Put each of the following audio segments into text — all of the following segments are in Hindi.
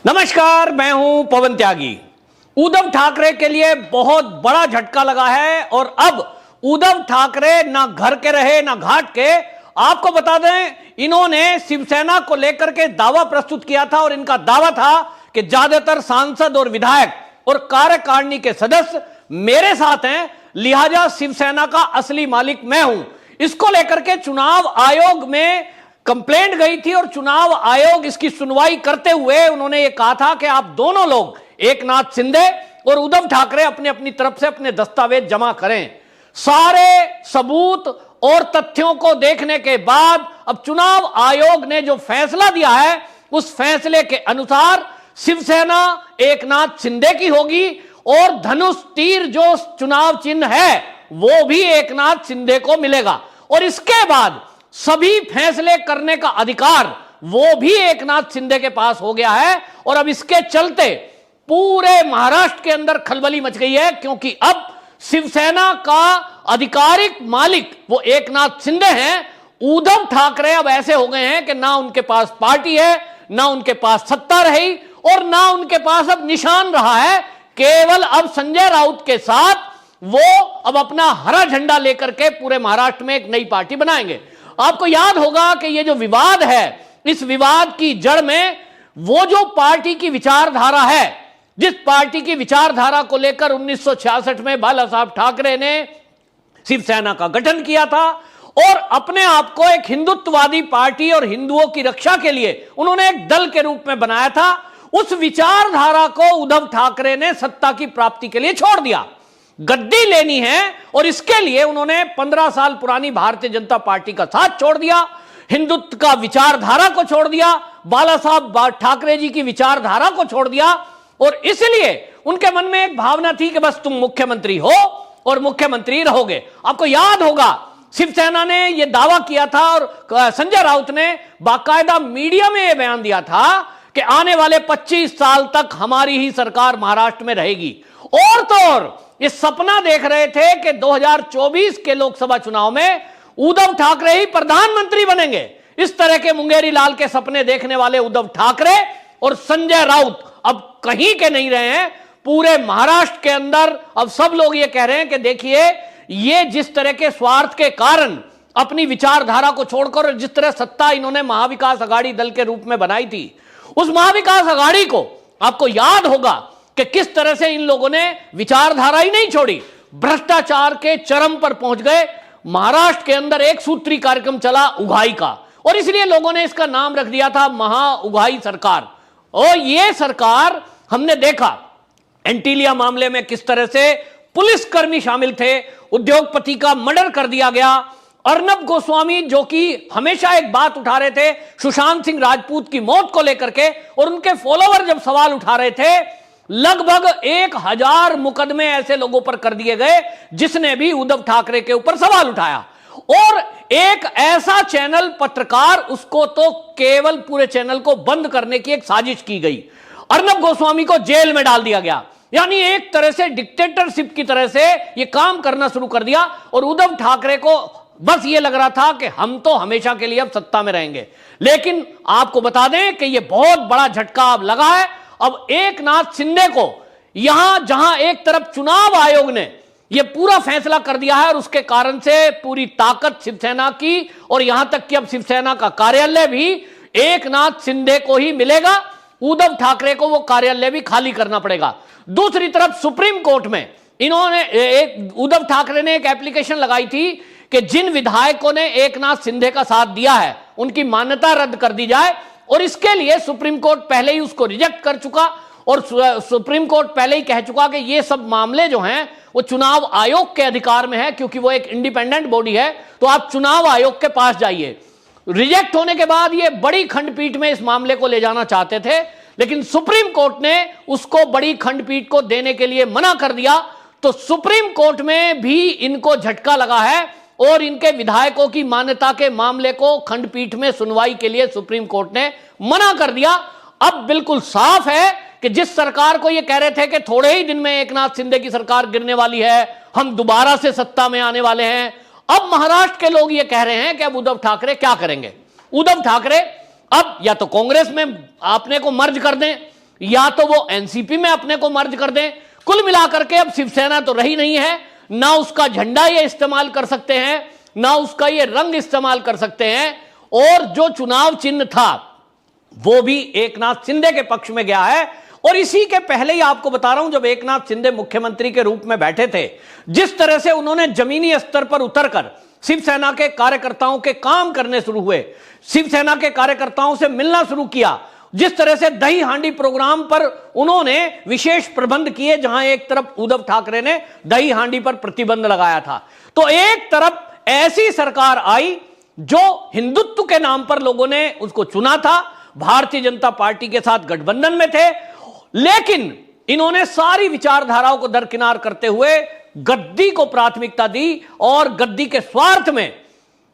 नमस्कार, मैं हूं पवन त्यागी। उद्धव ठाकरे के लिए बहुत बड़ा झटका लगा है और अब उद्धव ठाकरे ना घर के रहे ना घाट के। आपको बता दें, इन्होंने शिवसेना को लेकर के दावा प्रस्तुत किया था और इनका दावा था कि ज्यादातर सांसद और विधायक और कार्यकारिणी के सदस्य मेरे साथ हैं, लिहाजा शिवसेना का असली मालिक मैं हूं। इसको लेकर के चुनाव आयोग में कंप्लेंट गई थी और चुनाव आयोग इसकी सुनवाई करते हुए उन्होंने ये कहा था कि आप दोनों लोग, एकनाथ शिंदे और उद्धव ठाकरे, अपने अपनी तरफ से अपने दस्तावेज जमा करें। सारे सबूत और तथ्यों को देखने के बाद अब चुनाव आयोग ने जो फैसला दिया है, उस फैसले के अनुसार शिवसेना एकनाथ शिंदे की होगी और धनुष तीर जो चुनाव चिन्ह है वो भी एकनाथ शिंदे को मिलेगा और इसके बाद सभी फैसले करने का अधिकार वो भी एकनाथ शिंदे के पास हो गया है। और अब इसके चलते पूरे महाराष्ट्र के अंदर खलबली मच गई है, क्योंकि अब शिवसेना का आधिकारिक मालिक वो एकनाथ शिंदे हैं। उद्धव ठाकरे अब ऐसे हो गए हैं कि ना उनके पास पार्टी है, ना उनके पास सत्ता रही और ना उनके पास अब निशान रहा है। केवल अब संजय राउत के साथ वो अब अपना हरा झंडा लेकर के पूरे महाराष्ट्र में एक नई पार्टी बनाएंगे। आपको याद होगा कि ये जो विवाद है, इस विवाद की जड़ में वो जो पार्टी की विचारधारा है, जिस पार्टी की विचारधारा को लेकर 1966 में बाला साहब ठाकरे ने शिवसेना का गठन किया था और अपने आप को एक हिंदुत्ववादी पार्टी और हिंदुओं की रक्षा के लिए उन्होंने एक दल के रूप में बनाया था, उस विचारधारा को उद्धव ठाकरे ने सत्ता की प्राप्ति के लिए छोड़ दिया। गद्दी लेनी है और इसके लिए उन्होंने 15 साल पुरानी भारतीय जनता पार्टी का साथ छोड़ दिया, हिंदुत्व का विचारधारा को छोड़ दिया, बाला साहब ठाकरे जी की विचारधारा को छोड़ दिया और इसलिए उनके मन में एक भावना थी कि बस तुम मुख्यमंत्री हो और मुख्यमंत्री रहोगे। आपको याद होगा, शिवसेना ने यह दावा किया था और संजय राउत ने बाकायदा मीडिया में यह बयान दिया था कि आने वाले 25 साल तक हमारी ही सरकार महाराष्ट्र में रहेगी। और तो और ये सपना देख रहे थे कि 2024 के लोकसभा चुनाव में उद्धव ठाकरे ही प्रधानमंत्री बनेंगे। इस तरह के मुंगेरी लाल के सपने देखने वाले उद्धव ठाकरे और संजय राउत अब कहीं के नहीं रहे हैं। पूरे महाराष्ट्र के अंदर अब सब लोग ये कह रहे हैं कि देखिए, ये जिस तरह के स्वार्थ के कारण अपनी विचारधारा को छोड़कर जिस तरह सत्ता इन्होंने महाविकास अघाड़ी दल के रूप में बनाई थी, उस महाविकास अघाड़ी को आपको याद होगा कि किस तरह से इन लोगों ने विचारधारा ही नहीं छोड़ी, भ्रष्टाचार के चरम पर पहुंच गए। महाराष्ट्र के अंदर एक सूत्री कार्यक्रम चला उघाई का और इसलिए लोगों ने इसका नाम रख दिया था महा उघाई सरकार। और यह सरकार हमने देखा एंटीलिया मामले में किस तरह से पुलिसकर्मी शामिल थे, उद्योगपति का मर्डर कर दिया गया। अर्नब गोस्वामी जो कि हमेशा एक बात उठा रहे थे सुशांत सिंह राजपूत की मौत को लेकर के, और उनके फॉलोअर जब सवाल उठा रहे थे, लगभग 1000 मुकदमे ऐसे लोगों पर कर दिए गए जिसने भी उद्धव ठाकरे के ऊपर सवाल उठाया। और एक ऐसा चैनल पत्रकार, उसको तो केवल पूरे चैनल को बंद करने की एक साजिश की गई। अर्नब गोस्वामी को जेल में डाल दिया गया, यानी एक तरह से डिक्टेटरशिप की तरह से यह काम करना शुरू कर दिया। और उद्धव ठाकरे को बस ये लग रहा था कि हम तो हमेशा के लिए अब सत्ता में रहेंगे। लेकिन आपको बता दें कि यह बहुत बड़ा झटका अब लगा है। अब एकनाथ शिंदे को यहां जहां एक तरफ चुनाव आयोग ने यह पूरा फैसला कर दिया है और उसके कारण से पूरी ताकत शिवसेना की, और यहां तक कि अब शिवसेना का कार्यालय भी एकनाथ शिंदे को ही मिलेगा, उद्धव ठाकरे को वो कार्यालय भी खाली करना पड़ेगा। दूसरी तरफ सुप्रीम कोर्ट में इन्होंने उद्धव ठाकरे ने एक एप्लीकेशन लगाई थी कि जिन विधायकों ने एकनाथ शिंदे का साथ दिया है उनकी मान्यता रद्द कर दी जाए, और इसके लिए सुप्रीम कोर्ट पहले ही उसको रिजेक्ट कर चुका और सुप्रीम कोर्ट पहले ही कह चुका कि ये सब मामले जो हैं वो चुनाव आयोग के अधिकार में है, क्योंकि वो एक इंडिपेंडेंट बॉडी है, तो आप चुनाव आयोग के पास जाइए। रिजेक्ट होने के बाद ये बड़ी खंडपीठ में इस मामले को ले जाना चाहते थे, लेकिन सुप्रीम कोर्ट ने उसको बड़ी खंडपीठ को देने के लिए मना कर दिया। तो सुप्रीम कोर्ट में भी इनको झटका लगा है और इनके विधायकों की मान्यता के मामले को खंडपीठ में सुनवाई के लिए सुप्रीम कोर्ट ने मना कर दिया। अब बिल्कुल साफ है कि जिस सरकार को ये कह रहे थे कि थोड़े ही दिन में एकनाथ शिंदे की सरकार गिरने वाली है, हम दोबारा से सत्ता में आने वाले हैं, अब महाराष्ट्र के लोग ये कह रहे हैं कि अब उद्धव ठाकरे क्या करेंगे। उद्धव ठाकरे अब या तो कांग्रेस में अपने को मर्ज कर दें या तो वो एनसीपी में अपने को मर्ज कर दें। कुल मिलाकर के अब शिवसेना तो रही नहीं है, ना उसका झंडा ये इस्तेमाल कर सकते हैं, ना उसका ये रंग इस्तेमाल कर सकते हैं, और जो चुनाव चिन्ह था वो भी एकनाथ शिंदे के पक्ष में गया है। और इसी के पहले ही आपको बता रहा हूं, जब एकनाथ शिंदे मुख्यमंत्री के रूप में बैठे थे, जिस तरह से उन्होंने जमीनी स्तर पर उतरकर शिवसेना के कार्यकर्ताओं के काम करने शुरू हुए, शिवसेना के कार्यकर्ताओं से मिलना शुरू किया, जिस तरह से दही हांडी प्रोग्राम पर उन्होंने विशेष प्रबंध किए, जहां एक तरफ उद्धव ठाकरे ने दही हांडी पर प्रतिबंध लगाया था, तो एक तरफ ऐसी सरकार आई जो हिंदुत्व के नाम पर लोगों ने उसको चुना था, भारतीय जनता पार्टी के साथ गठबंधन में थे, लेकिन इन्होंने सारी विचारधाराओं को दरकिनार करते हुए गद्दी को प्राथमिकता दी और गद्दी के स्वार्थ में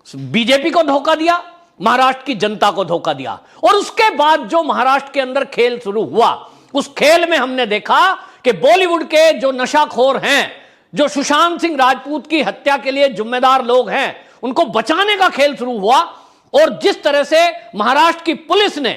बीजेपी को धोखा दिया, महाराष्ट्र की जनता को धोखा दिया। और उसके बाद जो महाराष्ट्र के अंदर खेल शुरू हुआ, उस खेल में हमने देखा कि बॉलीवुड के जो नशाखोर हैं, जो सुशांत सिंह राजपूत की हत्या के लिए जिम्मेदार लोग हैं, उनको बचाने का खेल शुरू हुआ। और जिस तरह से महाराष्ट्र की पुलिस ने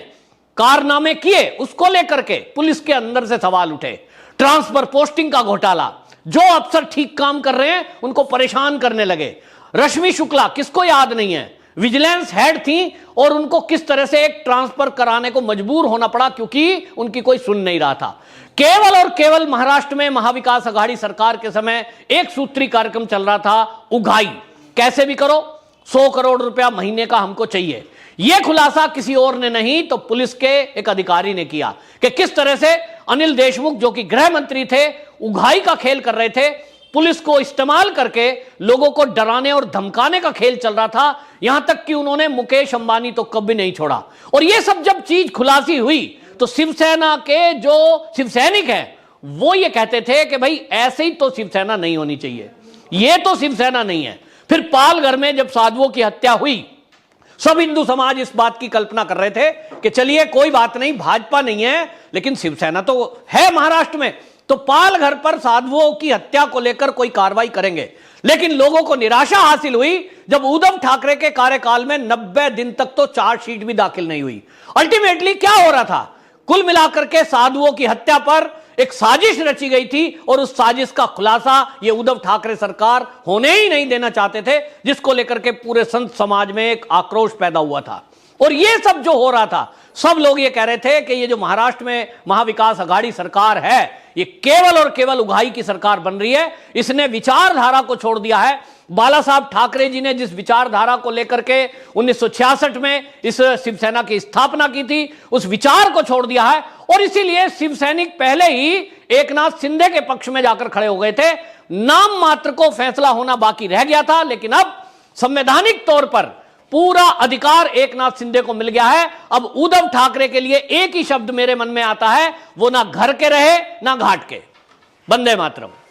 कारनामे किए, उसको लेकर के पुलिस के अंदर से सवाल उठे। ट्रांसफर पोस्टिंग का घोटाला, जो अफसर ठीक काम कर रहे हैं उनको परेशान करने लगे। रश्मि शुक्ला, किसको याद नहीं है, विजिलेंस हेड थी और उनको किस तरह से एक ट्रांसफर कराने को मजबूर होना पड़ा क्योंकि उनकी कोई सुन नहीं रहा था। केवल और केवल महाराष्ट्र में महाविकास आघाड़ी सरकार के समय एक सूत्री कार्यक्रम चल रहा था, उगाई, कैसे भी करो 100 करोड़ रुपया महीने का हमको चाहिए। यह खुलासा किसी और ने नहीं तो पुलिस के एक अधिकारी ने किया कि किस तरह से अनिल देशमुख, जो कि गृह मंत्री थे, उगाई का खेल कर रहे थे, पुलिस को इस्तेमाल करके लोगों को डराने और धमकाने का खेल चल रहा था। यहां तक कि उन्होंने मुकेश अंबानी तो कभी नहीं छोड़ा। और यह सब जब चीज खुलासी हुई तो शिवसेना के जो शिवसैनिक हैं वो ये कहते थे कि भाई ऐसे ही तो शिवसेना नहीं होनी चाहिए, ये तो शिवसेना नहीं है। फिर पालघर में जब साधुओं की हत्या हुई, सब हिंदू समाज इस बात की कल्पना कर रहे थे कि चलिए कोई बात नहीं, भाजपा नहीं है लेकिन शिवसेना तो है महाराष्ट्र में, तो पालघर पर साधुओं की हत्या को लेकर कोई कार्रवाई करेंगे। लेकिन लोगों को निराशा हासिल हुई जब उद्धव ठाकरे के कार्यकाल में 90 दिन तक तो चार्जशीट भी दाखिल नहीं हुई। अल्टीमेटली क्या हो रहा था, कुल मिलाकर के साधुओं की हत्या पर एक साजिश रची गई थी और उस साजिश का खुलासा ये उद्धव ठाकरे सरकार होने ही नहीं देना चाहते थे, जिसको लेकर के पूरे संत समाज में एक आक्रोश पैदा हुआ था। और ये सब जो हो रहा था, सब लोग ये कह रहे थे कि ये जो महाराष्ट्र में महाविकास आघाड़ी सरकार है, ये केवल और केवल उगाही की सरकार बन रही है। इसने विचारधारा को छोड़ दिया है। बाला साहब ठाकरे जी ने जिस विचारधारा को लेकर के 1966 में इस शिवसेना की स्थापना की थी, उस विचार को छोड़ दिया है। और इसीलिए शिवसैनिक पहले ही एकनाथ शिंदे के पक्ष में जाकर खड़े हो गए थे। नाम मात्र को फैसला होना बाकी रह गया था, लेकिन अब संवैधानिक तौर पर पूरा अधिकार एकनाथ शिंदे को मिल गया है। अब उद्धव ठाकरे के लिए एक ही शब्द मेरे मन में आता है, वो ना घर के रहे ना घाट के। वंदे मातरम।